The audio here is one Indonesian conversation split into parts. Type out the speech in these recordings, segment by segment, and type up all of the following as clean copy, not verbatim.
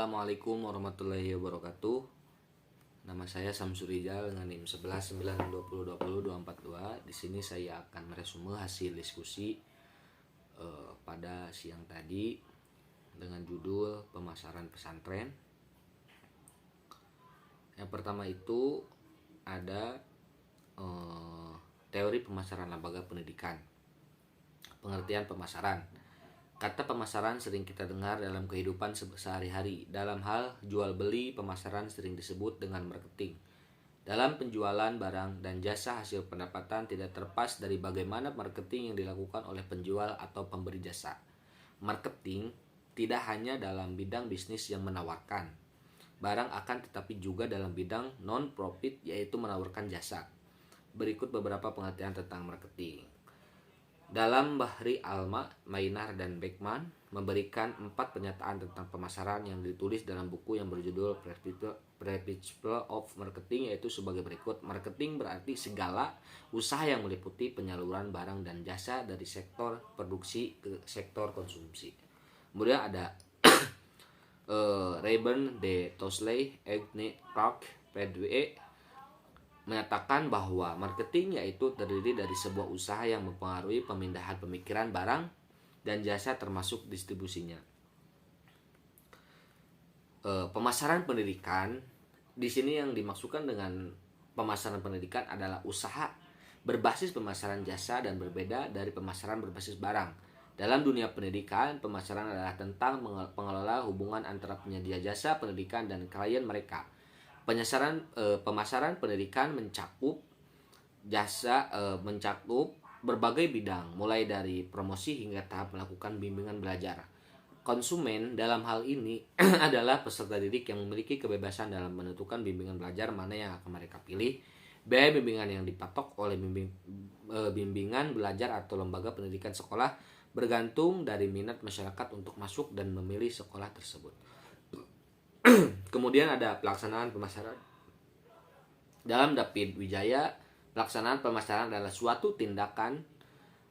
Assalamualaikum warahmatullahi wabarakatuh. Nama saya Samsur Rizal dengan NIM 1192020242. Di sini saya akan meresume hasil diskusi pada siang tadi dengan judul pemasaran pesantren. Yang pertama itu ada teori pemasaran lembaga pendidikan. Pengertian pemasaran. Kata pemasaran sering kita dengar dalam kehidupan sehari-hari. Dalam hal jual beli, pemasaran sering disebut dengan marketing. Dalam penjualan barang dan jasa, hasil pendapatan tidak terlepas dari bagaimana marketing yang dilakukan oleh penjual atau pemberi jasa. Marketing tidak hanya dalam bidang bisnis yang menawarkan barang akan tetapi juga dalam bidang non-profit, yaitu menawarkan jasa. Berikut beberapa pengertian tentang marketing. Dalam Bahri Alma, Mainar, dan Beckman memberikan 4 pernyataan tentang pemasaran yang ditulis dalam buku yang berjudul Principles of Marketing, yaitu sebagai berikut. Marketing berarti segala usaha yang meliputi penyaluran barang dan jasa dari sektor produksi ke sektor konsumsi. Kemudian ada Rayburn, De Tosley, Egne, Clark, Pedwe menyatakan bahwa marketing yaitu terdiri dari sebuah usaha yang mempengaruhi pemindahan pemikiran barang dan jasa termasuk distribusinya. Pemasaran pendidikan di sini yang dimaksudkan dengan pemasaran pendidikan adalah usaha berbasis pemasaran jasa dan berbeda dari pemasaran berbasis barang. Dalam dunia pendidikan, pemasaran adalah tentang pengelola hubungan antara penyedia jasa pendidikan dan klien mereka. Pemasaran pendidikan mencakup berbagai bidang, mulai dari promosi hingga tahap melakukan bimbingan belajar. Konsumen dalam hal ini adalah peserta didik yang memiliki kebebasan dalam menentukan bimbingan belajar mana yang akan mereka pilih. Biaya bimbingan yang dipatok oleh bimbingan belajar atau lembaga pendidikan sekolah bergantung dari minat masyarakat untuk masuk dan memilih sekolah tersebut. Kemudian ada pelaksanaan pemasaran. Dalam David Wijaya, pelaksanaan pemasaran adalah suatu tindakan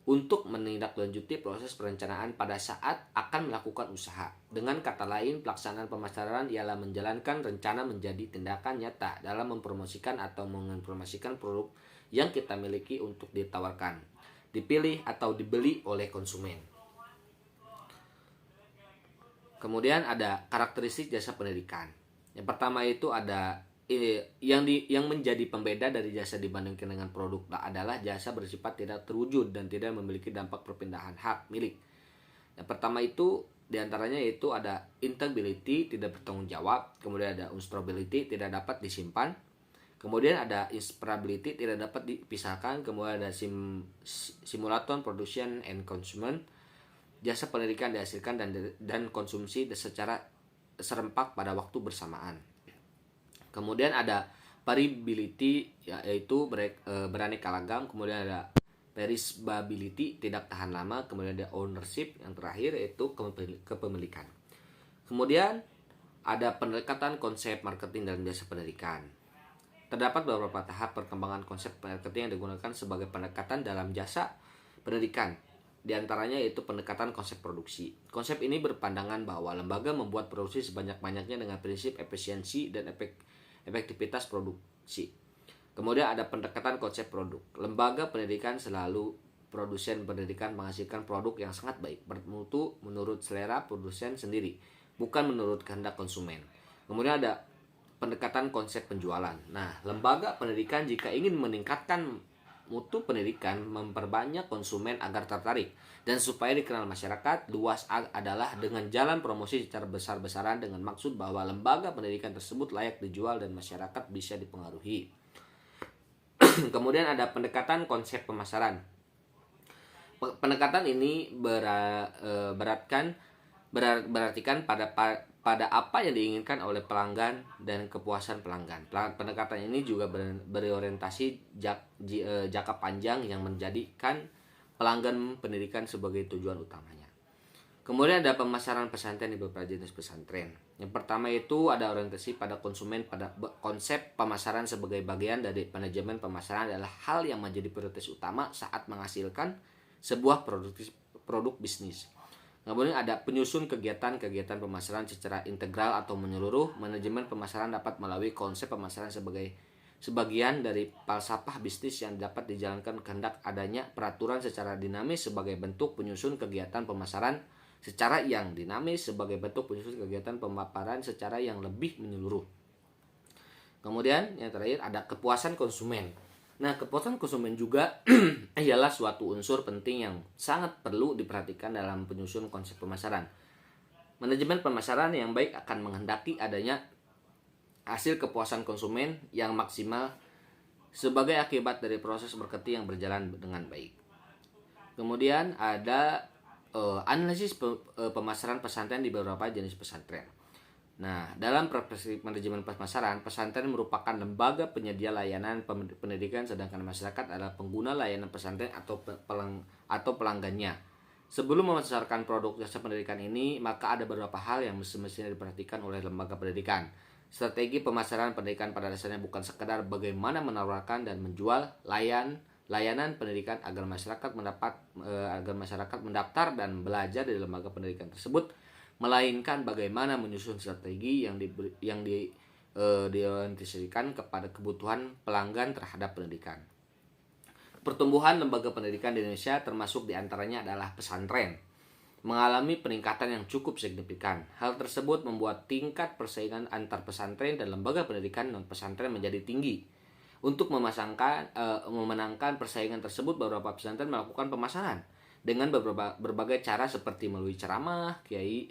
untuk menindaklanjuti proses perencanaan pada saat akan melakukan usaha. Dengan kata lain, pelaksanaan pemasaran ialah menjalankan rencana menjadi tindakan nyata dalam mempromosikan atau menginformasikan produk yang kita miliki untuk ditawarkan, dipilih atau dibeli oleh konsumen. Kemudian ada karakteristik jasa pendidikan. Yang pertama itu ada yang menjadi pembeda dari jasa dibandingkan dengan produk adalah jasa bersifat tidak terwujud dan tidak memiliki dampak perpindahan hak milik. Yang pertama itu diantaranya yaitu ada integrity, tidak bertanggung jawab. Kemudian ada unstability, tidak dapat disimpan. Kemudian ada inseparability, tidak dapat dipisahkan. Kemudian ada simulation, production, and consumption. Jasa pendidikan dihasilkan dan konsumsi secara serempak pada waktu bersamaan. Kemudian ada variability, yaitu beraneka ragam. Kemudian ada perishability, tidak tahan lama. Kemudian ada ownership, yang terakhir yaitu kepemilikan. Kemudian ada pendekatan konsep marketing dalam jasa pendidikan. Terdapat beberapa tahap perkembangan konsep marketing yang digunakan sebagai pendekatan dalam jasa pendidikan. Di antaranya yaitu pendekatan konsep produksi. Konsep ini berpandangan bahwa lembaga membuat produksi sebanyak-banyaknya dengan prinsip efisiensi dan efektivitas produksi. Kemudian ada pendekatan konsep produk. Lembaga pendidikan selalu produsen pendidikan menghasilkan produk yang sangat baik, bermutu menurut selera produsen sendiri, bukan menurut kehendak konsumen. Kemudian ada pendekatan konsep penjualan. Nah, lembaga pendidikan jika ingin meningkatkan mutu pendidikan, memperbanyak konsumen agar tertarik dan supaya dikenal masyarakat luas adalah dengan jalan promosi secara besar-besaran dengan maksud bahwa lembaga pendidikan tersebut layak dijual dan masyarakat bisa dipengaruhi. Kemudian ada pendekatan konsep pemasaran. Pendekatan ini berartikan pada apa yang diinginkan oleh pelanggan dan kepuasan pelanggan. Pendekatan ini juga berorientasi jangka panjang yang menjadikan pelanggan pendidikan sebagai tujuan utamanya. Kemudian ada pemasaran pesantren di beberapa jenis pesantren. Yang pertama itu ada orientasi pada konsumen. Pada konsep pemasaran sebagai bagian dari manajemen pemasaran adalah hal yang menjadi prioritas utama saat menghasilkan sebuah produk bisnis. Kemudian ada penyusun kegiatan-kegiatan pemasaran secara integral atau menyeluruh. Manajemen pemasaran dapat melalui konsep pemasaran sebagai sebagian dari falsafah bisnis yang dapat dijalankan kehendak adanya peraturan secara dinamis sebagai bentuk penyusun kegiatan pemasaran secara yang dinamis sebagai bentuk penyusun kegiatan pemaparan secara yang lebih menyeluruh. Kemudian yang terakhir ada kepuasan konsumen. Nah, kepuasan konsumen juga ialah suatu unsur penting yang sangat perlu diperhatikan dalam penyusun konsep pemasaran. Manajemen pemasaran yang baik akan menghendaki adanya hasil kepuasan konsumen yang maksimal sebagai akibat dari proses marketing yang berjalan dengan baik. Kemudian ada analisis pemasaran pesantren di beberapa jenis pesantren. Nah, dalam perspektif manajemen pemasaran, pesantren merupakan lembaga penyedia layanan pendidikan, sedangkan masyarakat adalah pengguna layanan pesantren atau pelanggannya. Sebelum memasarkan produk jasa pendidikan ini, maka ada beberapa hal yang semestinya diperhatikan oleh lembaga pendidikan. Strategi pemasaran pendidikan pada dasarnya bukan sekedar bagaimana menawarkan dan menjual layanan pendidikan agar masyarakat mendaftar dan belajar dari lembaga pendidikan tersebut, melainkan bagaimana menyusun strategi yang diorientasikan kepada kebutuhan pelanggan terhadap pendidikan. Pertumbuhan lembaga pendidikan di Indonesia termasuk diantaranya adalah pesantren mengalami peningkatan yang cukup signifikan. Hal tersebut membuat tingkat persaingan antar pesantren dan lembaga pendidikan non pesantren menjadi tinggi. Untuk memenangkan persaingan tersebut, beberapa pesantren melakukan pemasaran dengan berbagai cara seperti melalui ceramah, kiai,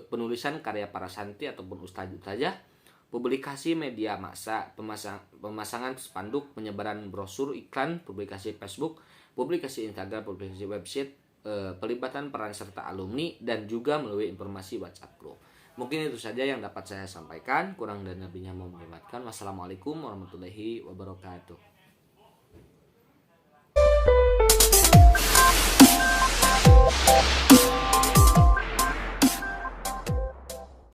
penulisan karya para santri ataupun ustadzah, publikasi media massa, pemasangan spanduk, penyebaran brosur, iklan, publikasi Facebook, publikasi Instagram, publikasi website, pelibatan peran serta alumni, dan juga melalui informasi WhatsApp group. Mungkin itu saja yang dapat saya sampaikan. Kurang dan lebihnya mohon dimaafkan. Wassalamualaikum warahmatullahi wabarakatuh.